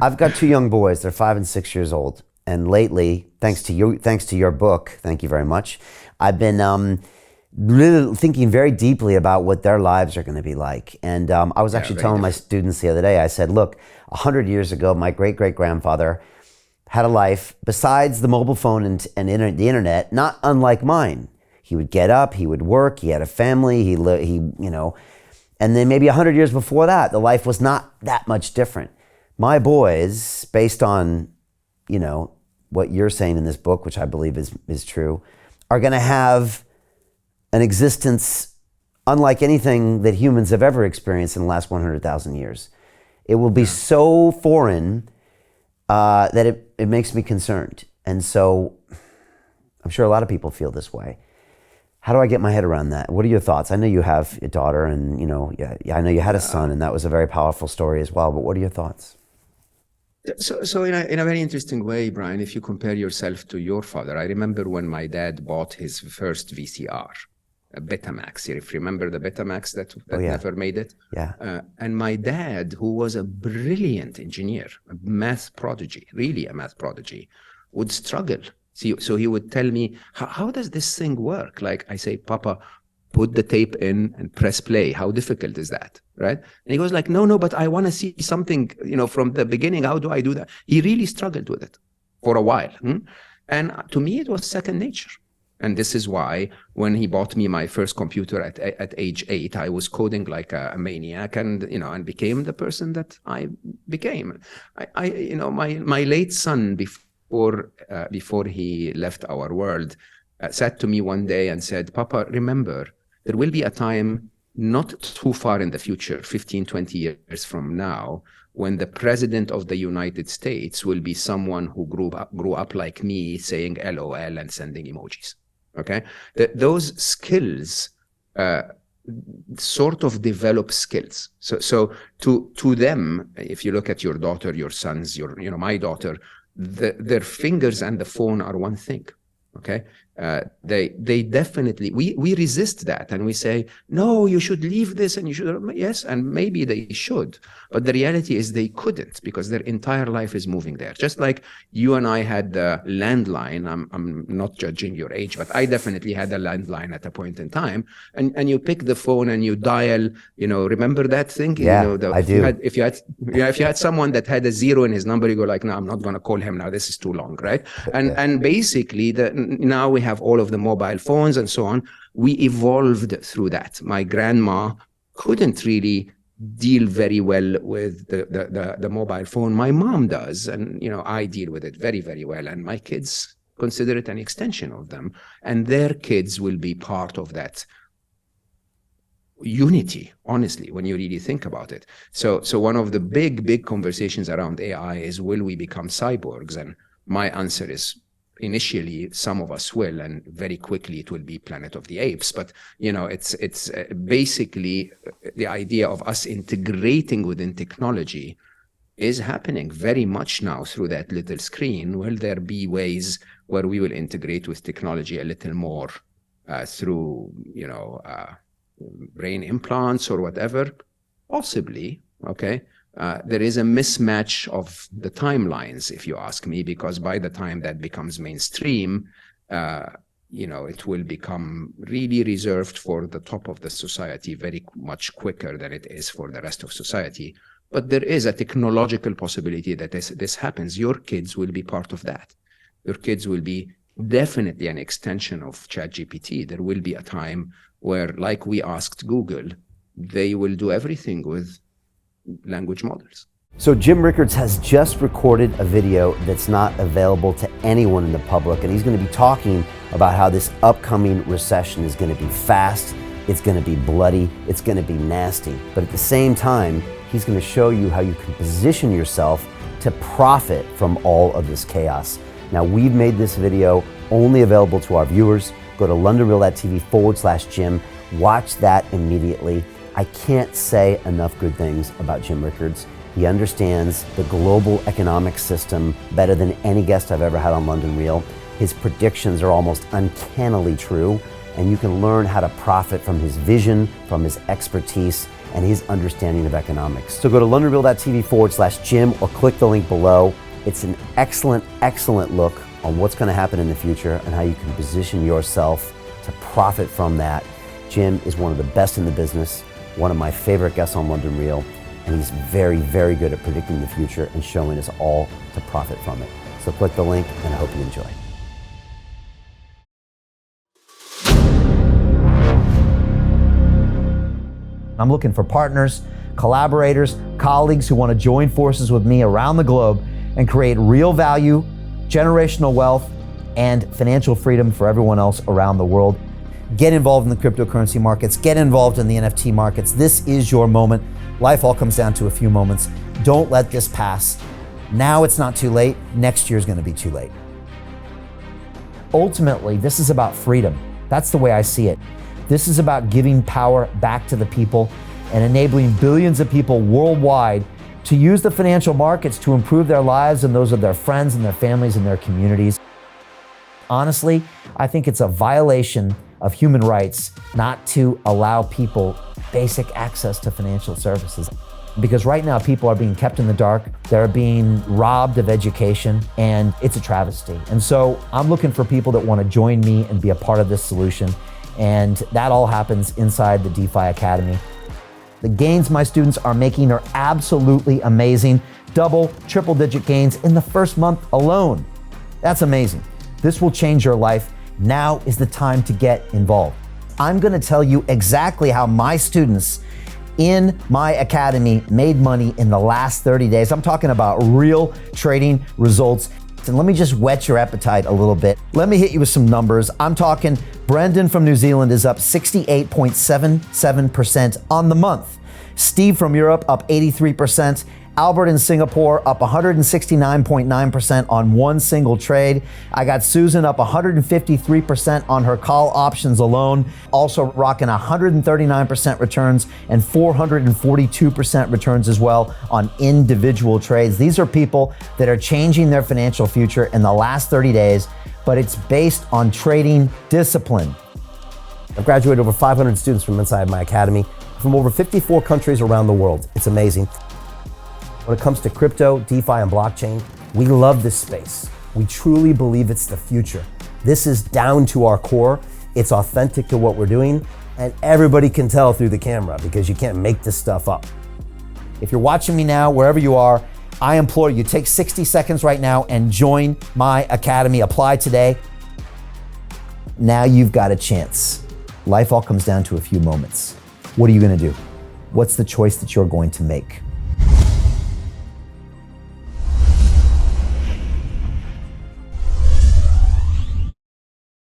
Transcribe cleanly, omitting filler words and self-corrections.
I've got two young boys. They're 5 and 6 years old. And lately, thanks to your book, thank you very much, I've been really thinking very deeply about what their lives are going to be like. And I was actually telling my students the other day, I said, look, 100 years ago, my great-great-grandfather had a life besides the mobile phone and the internet, not unlike mine. He would get up, he would work, he had a family, he and then maybe 100 years before that, the life was not that much different. My boys, based on, what you're saying in this book, which I believe is true, are going to have an existence unlike anything that humans have ever experienced in the last 100,000 years. It will be so foreign that it makes me concerned. And so I'm sure a lot of people feel this way. How do I get my head around that? What are your thoughts? I know you have a daughter and, I know you had a son, and that was a very powerful story as well, but what are your thoughts? So in a very interesting way, Brian, if you compare yourself to your father, I remember when my dad bought his first VCR, a Betamax. If you remember the Betamax that never made it? Yeah. And my dad, who was a brilliant engineer, a math prodigy, really a math prodigy, would struggle. So he would tell me, how does this thing work? Like I say, Papa, put the tape in and press play. How difficult is that, right? And he goes like, no, but I want to see something, from the beginning. How do I do that? He really struggled with it for a while. And to me, it was second nature. And this is why when he bought me my first computer at age 8, I was coding like a maniac and became the person that I became. My late son, before he left our world, said to me one day and said, Papa, remember, there will be a time not too far in the future, 15, 20 years from now, when the president of the United States will be someone who grew up like me, saying LOL and sending emojis. Okay? Those skills sort of develop skills. So to them, if you look at your daughter, your sons, my daughter, their fingers and the phone are one thing. Okay, they definitely, we resist that and we say, no, you should leave this and you should, yes, and maybe they should, but the reality is they couldn't, because their entire life is moving there. Just like you and I had the landline. I'm not judging your age, but I definitely had a landline at a point in time, and you pick the phone and you dial, remember that thing? Yeah, I do. If you had someone that had a 0 in his number, you go like, no, I'm not going to call him now. This is too long, right? And basically now we have all of the mobile phones and so on. We evolved through that. My grandma couldn't really deal very well with the mobile phone. My mom does, and I deal with it very, very well. And my kids consider it an extension of them, and their kids will be part of that unity, honestly, when you really think about it. So one of the big conversations around AI is, will we become cyborgs? And my answer is, initially some of us will, and very quickly it will be Planet of the Apes. But it's basically the idea of us integrating within technology is happening very much now through that little screen. Will there be ways where we will integrate with technology a little more through brain implants or whatever? Possibly. Okay. There is a mismatch of the timelines, if you ask me, because by the time that becomes mainstream, it will become really reserved for the top of the society very much quicker than it is for the rest of society. But there is a technological possibility that this happens. Your kids will be part of that. Your kids will be definitely an extension of ChatGPT. There will be a time where, like we asked Google, they will do everything with language models. So Jim Rickards has just recorded a video that's not available to anyone in the public, and he's going to be talking about how this upcoming recession is going to be fast, it's going to be bloody, it's going to be nasty. But at the same time, he's going to show you how you can position yourself to profit from all of this chaos. Now, we've made this video only available to our viewers. Go to londonreal.tv/Jim. Watch that immediately. I can't say enough good things about Jim Rickards. He understands the global economic system better than any guest I've ever had on London Real. His predictions are almost uncannily true, and you can learn how to profit from his vision, from his expertise, and his understanding of economics. So go to londonreal.tv/Jim or click the link below. It's an excellent, excellent look on what's going to happen in the future and how you can position yourself to profit from that. Jim is one of the best in the business, one of my favorite guests on London Real, and he's very, very good at predicting the future and showing us all to profit from it. So click the link, and I hope you enjoy. I'm looking for partners, collaborators, colleagues who want to join forces with me around the globe and create real value, generational wealth, and financial freedom for everyone else around the world. Get involved in the cryptocurrency markets, get involved in the NFT markets. This is your moment. Life all comes down to a few moments. Don't let this pass. Now it's not too late. Next year's going to be too late. Ultimately, this is about freedom. That's the way I see it. This is about giving power back to the people and enabling billions of people worldwide to use the financial markets to improve their lives and those of their friends and their families and their communities. Honestly, I think it's a violation of human rights not to allow people basic access to financial services. Because right now people are being kept in the dark, they're being robbed of education, and it's a travesty. And so I'm looking for people that want to join me and be a part of this solution. And that all happens inside the DeFi Academy. The gains my students are making are absolutely amazing. Double, triple digit gains in the first month alone. That's amazing. This will change your life. Now is the time to get involved. I'm gonna tell you exactly how my students in my academy made money in the last 30 days. I'm talking about real trading results. And let me just whet your appetite a little bit. Let me hit you with some numbers. I'm talking Brendan from New Zealand is up 68.77% on the month. Steve from Europe up 83%. Albert in Singapore up 169.9% on one single trade. I got Susan up 153% on her call options alone, also rocking 139% returns and 442% returns as well on individual trades. These are people that are changing their financial future in the last 30 days, but it's based on trading discipline. I've graduated over 500 students from inside my academy from over 54 countries around the world. It's amazing. When it comes to crypto, DeFi, and blockchain, we love this space. We truly believe it's the future. This is down to our core. It's authentic to what we're doing, and everybody can tell through the camera because you can't make this stuff up. If you're watching me now, wherever you are, I implore you, take 60 seconds right now and join my academy. Apply today. Now you've got a chance. Life all comes down to a few moments. What are you gonna do? What's the choice that you're going to make?